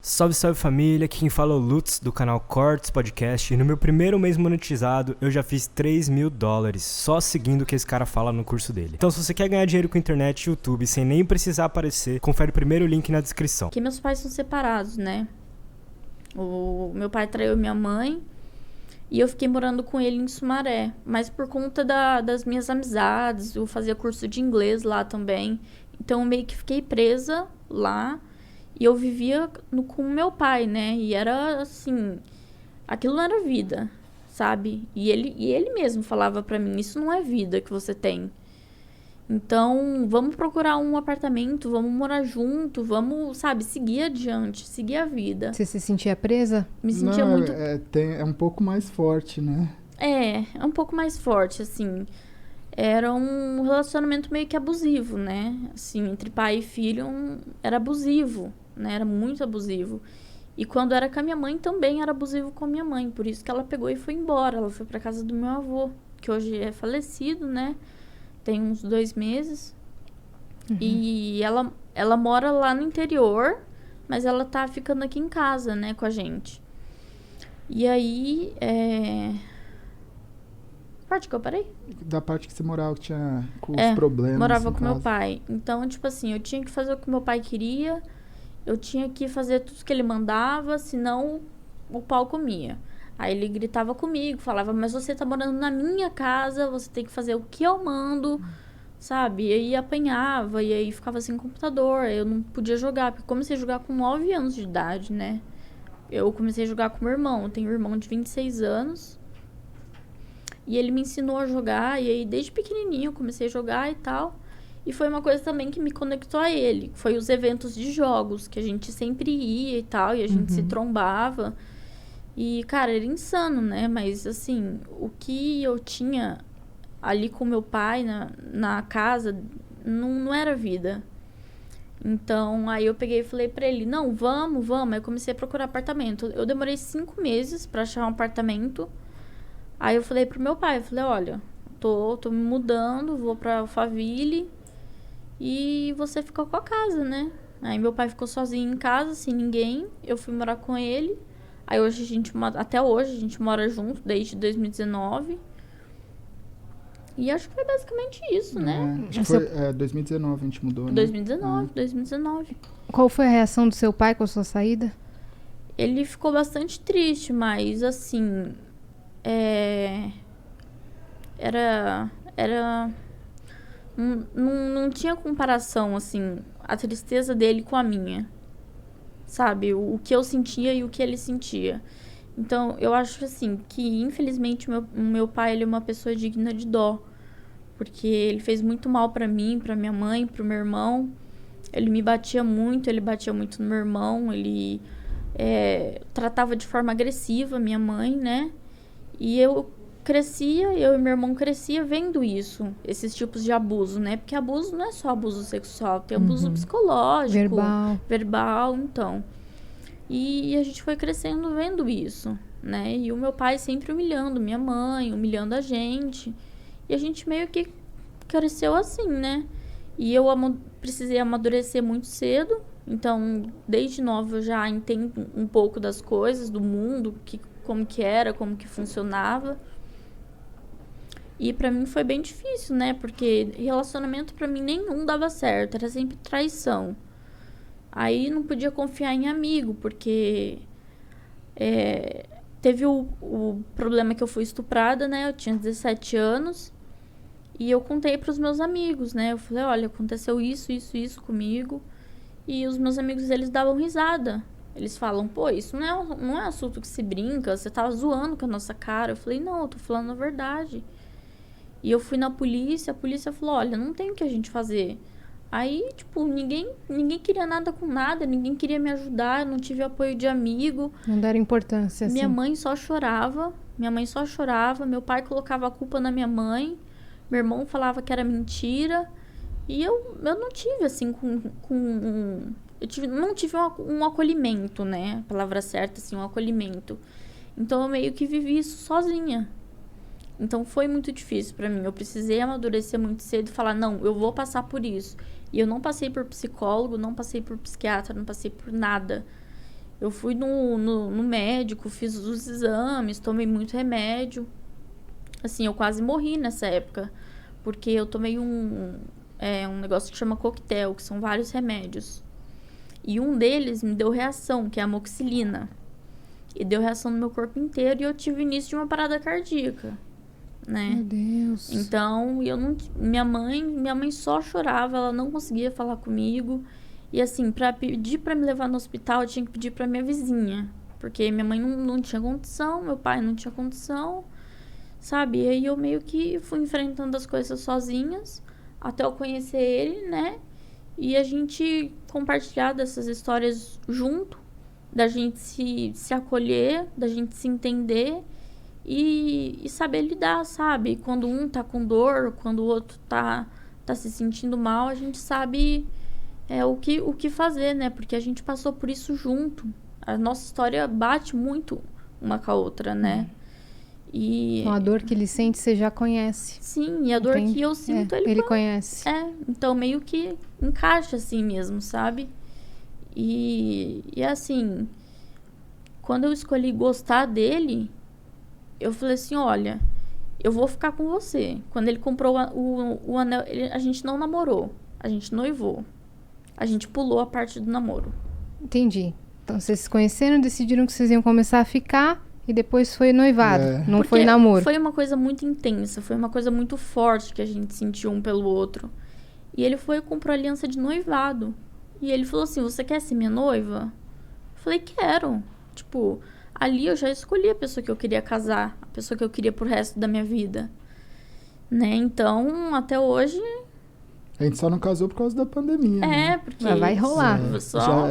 Salve, salve família, aqui quem fala é o Lutz do canal Cortes Podcast e no meu primeiro mês monetizado eu já fiz $3.000 só seguindo o que esse cara fala no curso dele. Então se você quer ganhar dinheiro com internet e YouTube sem nem precisar aparecer, confere o primeiro link na descrição. Porque meus pais são separados, né? O meu pai traiu minha mãe e eu fiquei morando com ele em Sumaré. Mas por conta das minhas amizades, eu fazia curso de inglês lá também. Então eu meio que fiquei presa lá. E eu vivia com o meu pai, né? E era assim, aquilo não era vida, sabe? E ele mesmo falava pra mim, isso não é vida que você tem. Então, vamos procurar um apartamento, vamos morar junto, vamos, sabe, seguir adiante, seguir a vida. Você se sentia presa? Me sentia Não, muito... é um pouco mais forte, né? É um pouco mais forte, assim. Era um relacionamento meio que abusivo, né? Assim, entre pai e filho, era abusivo, né? Era muito abusivo. E quando era com a minha mãe, também era abusivo com a minha mãe. Por isso que ela pegou e foi embora. Ela foi pra casa do meu avô, que hoje é falecido, né? Tem uns 2 meses. Uhum. E ela mora lá no interior, mas ela tá ficando aqui em casa, né, com a gente. E aí, parte que eu parei? Da parte que você morava, que tinha com os problemas. Morava em com meu casa. pai. Então, tipo assim, eu tinha que fazer o que meu pai queria, eu tinha que fazer tudo que ele mandava, senão o pau comia. Aí ele gritava comigo, falava, mas você tá morando na minha casa, você tem que fazer o que eu mando, sabe? E aí apanhava, e aí ficava sem computador, eu não podia jogar, porque eu comecei a jogar com 9 anos de idade, né? Eu comecei a jogar com meu irmão, eu tenho um irmão de 26 anos. E ele me ensinou a jogar, e aí desde pequenininho eu comecei a jogar e tal. E foi uma coisa também que me conectou a ele. Foi os eventos de jogos, que a gente sempre ia e tal, e a gente se trombava. E, cara, era insano, né? Mas, assim, o que eu tinha ali com meu pai na casa não era vida. Então, aí eu peguei e falei pra ele, não, vamos. Aí eu comecei a procurar apartamento. Eu demorei 5 meses pra achar um apartamento. Aí eu falei pro meu pai, eu falei, olha, tô me mudando, vou pra Alphaville e você ficou com a casa, né? Aí meu pai ficou sozinho em casa, sem ninguém, eu fui morar com ele. Aí hoje até hoje a gente mora junto, desde 2019. E acho que foi basicamente isso, né? Acho que foi 2019 a gente mudou, né? 2019. Qual foi a reação do seu pai com a sua saída? Ele ficou bastante triste, mas assim... Não tinha comparação, assim, a tristeza dele com a minha. Sabe? O que eu sentia e o que ele sentia. Então, eu acho, assim, que infelizmente o meu pai, ele é uma pessoa digna de dó. Porque ele fez muito mal pra mim, pra minha mãe, pro meu irmão. Ele me batia muito, ele batia muito no meu irmão. Ele tratava de forma agressiva minha mãe, né? E eu e meu irmão crescia vendo isso, esses tipos de abuso, né? Porque abuso não é só abuso sexual, tem abuso psicológico, verbal, então. E a gente foi crescendo vendo isso, né? E o meu pai sempre humilhando minha mãe, humilhando a gente. E a gente meio que cresceu assim, né? E eu precisei amadurecer muito cedo, então desde nova eu já entendo um pouco das coisas, do mundo, como que era, como que funcionava. E pra mim foi bem difícil, né? Porque relacionamento pra mim nenhum dava certo, era sempre traição. Aí não podia confiar em amigo, porque teve o problema que eu fui estuprada, né? Eu tinha 17 anos e eu contei pros meus amigos, né? Eu falei, olha, aconteceu isso comigo. E os meus amigos, eles davam risada. Eles falam, pô, isso não é assunto que se brinca, você tá zoando com a nossa cara. Eu falei, não, eu tô falando a verdade. E eu fui na polícia, a polícia falou, olha, não tem o que a gente fazer. Aí, tipo, ninguém queria nada com nada, ninguém queria me ajudar, eu não tive apoio de amigo. Não deram importância, assim. Minha mãe só chorava, meu pai colocava a culpa na minha mãe, meu irmão falava que era mentira. E eu não tive, assim, não tive um acolhimento, né? A palavra certa, assim, um acolhimento. Então, eu meio que vivi isso sozinha. Então, foi muito difícil pra mim. Eu precisei amadurecer muito cedo e falar, não, eu vou passar por isso. E eu não passei por psicólogo, não passei por psiquiatra, não passei por nada. Eu fui no médico, fiz os exames, tomei muito remédio. Assim, eu quase morri nessa época. Porque eu tomei um negócio que chama coquetel, que são vários remédios. E um deles me deu reação, que é a amoxicilina. E deu reação no meu corpo inteiro e eu tive início de uma parada cardíaca, né? Meu Deus. Então, minha mãe só chorava, ela não conseguia falar comigo. E assim, pra pedir pra me levar no hospital, eu tinha que pedir pra minha vizinha. Porque minha mãe não tinha condição, meu pai não tinha condição, sabe? E aí eu meio que fui enfrentando as coisas sozinhas, até eu conhecer ele, né? E a gente compartilhar dessas histórias junto, da gente se acolher, da gente se entender e saber lidar, sabe? Quando um tá com dor, quando o outro tá se sentindo mal, a gente sabe o que fazer, né? Porque a gente passou por isso junto. A nossa história bate muito uma com a outra, né? E Então, a dor que ele sente, você já conhece. sim, e a dor que eu sinto, ele conhece. Então meio que encaixa assim mesmo, sabe? E assim, quando eu escolhi gostar dele, eu falei assim, olha, eu vou ficar com você. Quando ele comprou o anel, a gente não namorou, a gente noivou. A gente pulou a parte do namoro. Entendi. Então, vocês se conheceram, decidiram que vocês iam começar a ficar e depois foi noivado, não Porque foi namoro. foi uma coisa muito intensa, foi uma coisa muito forte que a gente sentiu um pelo outro. E ele foi e comprou aliança de noivado. E ele falou assim, você quer ser minha noiva? Eu falei, quero. Tipo, ali eu já escolhi a pessoa que eu queria casar, a pessoa que eu queria pro resto da minha vida. Né? Então, até hoje... A gente só não casou por causa da pandemia, né? porque... Mas vai rolar. Só... Já